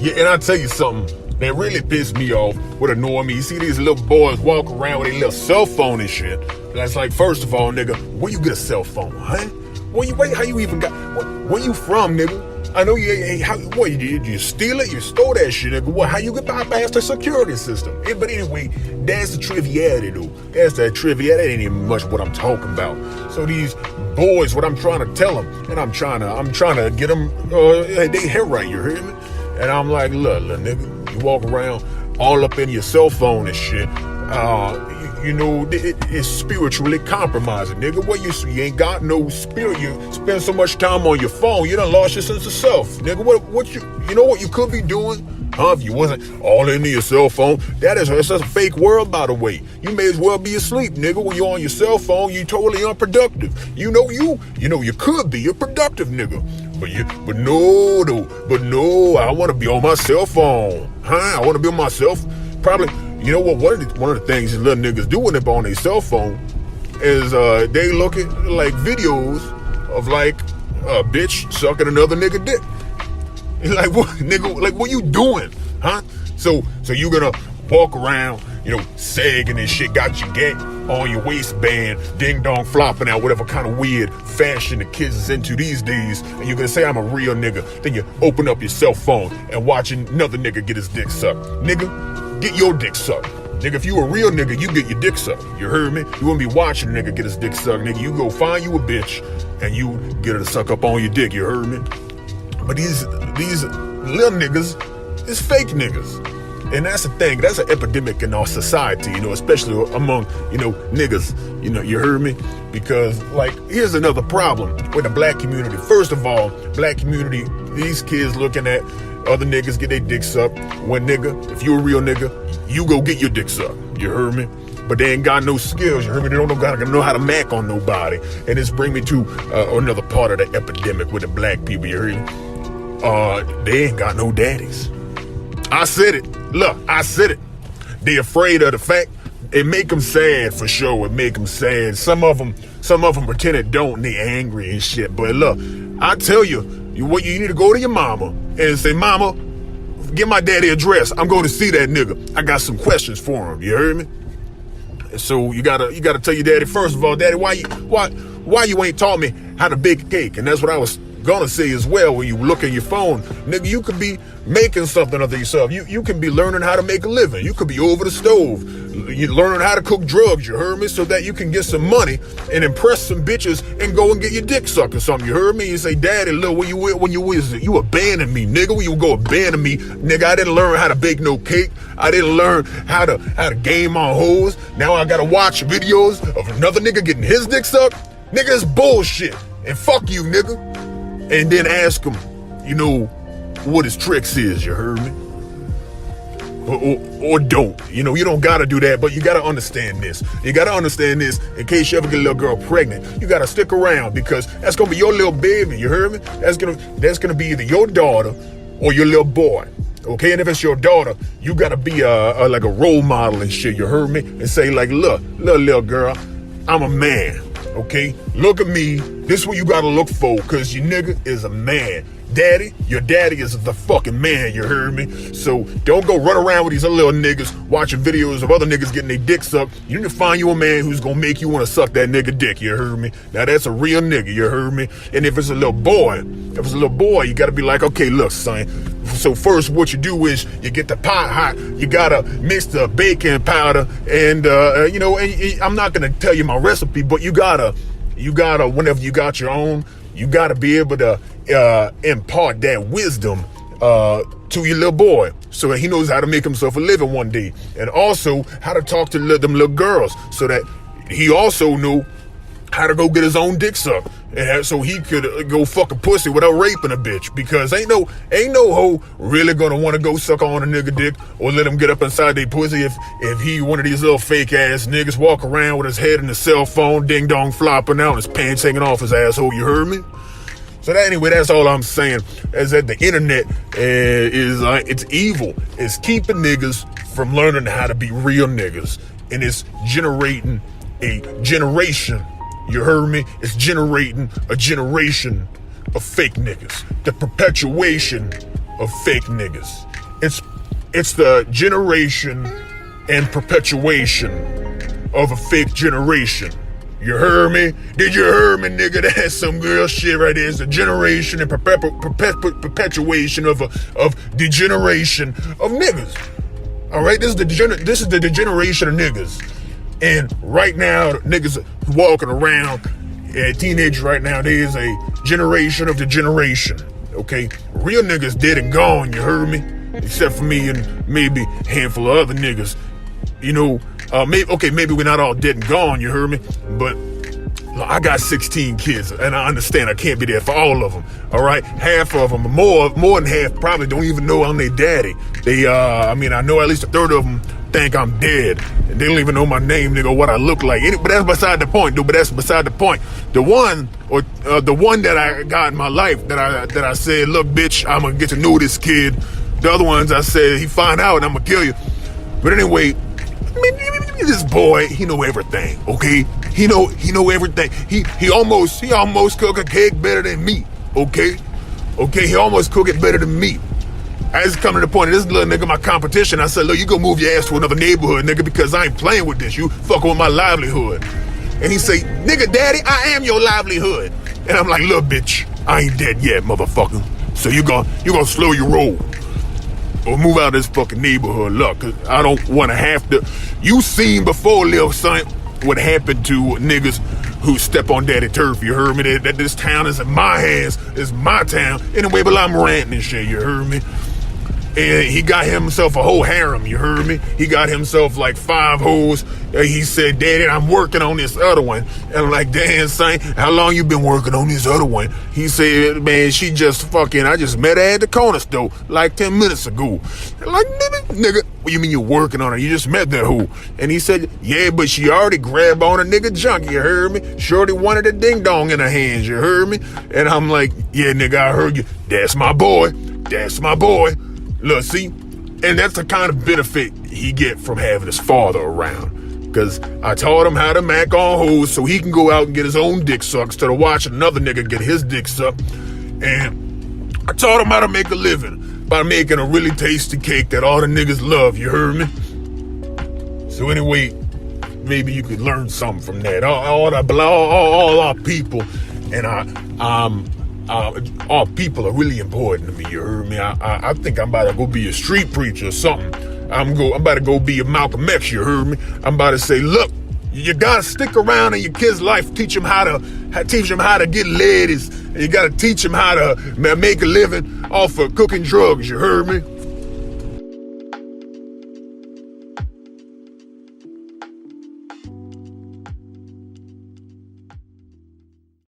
Yeah, and I'll tell you something that really pissed me off, what annoyed me. You see these little boys walk around with a little cell phone and shit. That's like, first of all, nigga, where you get a cell phone, huh? How you even got, where you from, nigga? I know you steal it, you stole that shit, nigga. How you get bypass the security system? But anyway, that's the triviality, though. That's that trivia. That ain't even much what I'm talking about. So these boys, what I'm trying to tell them, and I'm trying to get them, they head right, you hear me? And I'm like, look, nigga, you walk around all up in your cell phone and shit. It's spiritually compromising, nigga. You ain't got no spirit. You spend so much time on your phone, you done lost your sense of self, nigga. You know what you could be doing? Huh? If you wasn't all into your cell phone, it's a fake world, by the way. You may as well be asleep, nigga. When you're on your cell phone, you totally unproductive. You could be a productive nigga. But no, I want to be on my cell phone. Huh? I want to be on myself. Probably, you know what? One of the things these little niggas doing up on their cell phone is they look at like videos of like a bitch sucking another nigga dick. Like what, nigga? Like what you doing, huh? So you gonna walk around, sagging and shit, got your gat on your waistband, ding dong flopping out, whatever kind of weird fashion the kids is into these days, and you're gonna say I'm a real nigga. Then you open up your cell phone and watching another nigga get his dick sucked. Nigga, get your dick sucked. Nigga, if you a real nigga, you get your dick sucked. You heard me? You wouldn't be watching a nigga get his dick sucked. Nigga, you go find you a bitch and you get her to suck up on your dick. You heard me? But these little niggas is fake niggas. And that's the thing. That's an epidemic in our society, especially among, niggas. You heard me? Because, here's another problem with the black community. First of all, black community, these kids looking at other niggas get their dick sucked. When, nigga, if you a real nigga, you go get your dick sucked. You heard me? But they ain't got no skills. You heard me? They don't know how to mac on nobody. And this bring me to another part of the epidemic with the black people. You heard me? They ain't got no daddies. I said it. Look, I said it. They afraid of the fact. It make them sad for sure. It make them sad. Some of them pretend it don't and they angry and shit. But look, I tell you, you need to go to your mama and say, Mama, give my daddy address. I'm going to see that nigga. I got some questions for him. You heard me? So you gotta tell your daddy, first of all, Daddy, why you ain't taught me how to bake a cake? And that's what I was gonna say as well. When you look at your phone, nigga, you could be making something of yourself. You can be learning how to make a living. You could be over the stove. You learning how to cook drugs, you heard me? So that you can get some money and impress some bitches and go and get your dick sucked or something. You heard me? You say, Daddy, look, when you abandoned me, nigga. When you go abandon me, nigga, I didn't learn how to bake no cake. I didn't learn how to game on hoes. Now I gotta watch videos of another nigga getting his dick sucked. Nigga, it's bullshit. And fuck you, nigga. And then ask him, what his tricks is, you heard me? Or don't. You don't gotta do that, but you gotta understand this. You gotta understand this in case you ever get a little girl pregnant. You gotta stick around because that's gonna be your little baby, you heard me? That's gonna be either your daughter or your little boy. Okay, and if it's your daughter, you gotta be like a role model and shit, you heard me? And say like, look, little girl, I'm a man. Okay, look at me. This is what you gotta look for, cause your nigga is a man. Daddy, your daddy is the fucking man, you heard me? So don't go run around with these other little niggas watching videos of other niggas getting their dick sucked. You need to find you a man who's gonna make you wanna suck that nigga dick, you heard me? Now that's a real nigga, you heard me? And if it's a little boy, you gotta be like, okay, look, son. So first what you do is you get the pot hot, you gotta mix the baking powder and and I'm not gonna tell you my recipe, but you gotta whenever you got your own, you gotta be able to impart that wisdom to your little boy so that he knows how to make himself a living one day, and also how to talk to them little girls so that he also knew how to go get his own dick sucked, and so he could go fuck a pussy without raping a bitch, because ain't no hoe really gonna want to go suck on a nigga dick or let him get up inside their pussy if he one of these little fake ass niggas walk around with his head in the cell phone, ding dong flopping out, his pants hanging off his asshole, you heard me? So anyway, that's all I'm saying, is that the internet is it's evil. It's keeping niggas from learning how to be real niggas, and it's generating a generation. You heard me? It's generating a generation of fake niggas. The perpetuation of fake niggas. It's the generation and perpetuation of a fake generation. You heard me? Did you hear me, nigga? That's some girl shit right there. It's the generation and perpetuation of degeneration of niggas. All right, this is the degeneration of niggas. And right now, niggas walking around, teenagers right now, there is a generation of degeneration. Okay, real niggas dead and gone. You heard me? Except for me and maybe a handful of other niggas. You know, maybe we're not all dead and gone, you heard me? But I got 16 kids, and I understand I can't be there for all of them, all right? Half of them, more than half, probably don't even know I'm their daddy. I know at least a third of them think I'm dead, and they don't even know my name, nigga, what I look like. But that's beside the point, dude, The one that I got in my life that I said, look, bitch, I'm gonna get to know this kid. The other ones I said, he find out and I'm gonna kill you. But anyway, this boy, he know everything, okay? He know everything. He almost cook a cake better than me, okay? Okay, he almost cook it better than me. I just come to the point of this little nigga, my competition. I said, look, you go move your ass to another neighborhood, nigga, because I ain't playing with this. You fucking with my livelihood. And he say, nigga, daddy, I am your livelihood. And I'm like, look, bitch, I ain't dead yet, motherfucker. So you gonna slow your roll. Or move out of this fucking neighborhood, look, cause I don't want to have to. You seen before, little son, what happened to niggas who step on daddy turf, you heard me? That this town is in my hands, it's my town. Anyway, but I'm ranting and shit, you heard me? And he got himself a whole harem, you heard me? He got himself like 5 hoes. He said, daddy, I'm working on this other one. And I'm like, damn, son, how long you been working on this other one? He said, man, she just fucking, I just met her at the corner store like 10 minutes ago. I'm like, nigga, what you mean you're working on her? You just met that hoe. And he said, yeah, but she already grabbed on a nigga junk, you heard me? Shorty wanted a ding dong in her hands, you heard me? And I'm like, yeah, nigga, I heard you. That's my boy. That's my boy. Look, see? And that's the kind of benefit he get from having his father around. Because I taught him how to mac on hoes so he can go out and get his own dick sucked instead of watching another nigga get his dick sucked. And I taught him how to make a living by making a really tasty cake that all the niggas love, you heard me? So anyway, maybe you could learn something from that. All our people, and all people are really important to me, you heard me? I think I'm about to go be a street preacher or something. I'm about to go be a Malcolm X, you heard me? I'm about to say, look, you gotta stick around in your kid's life, teach them how to get ladies, and you gotta teach them how to make a living off of cooking drugs, you heard me?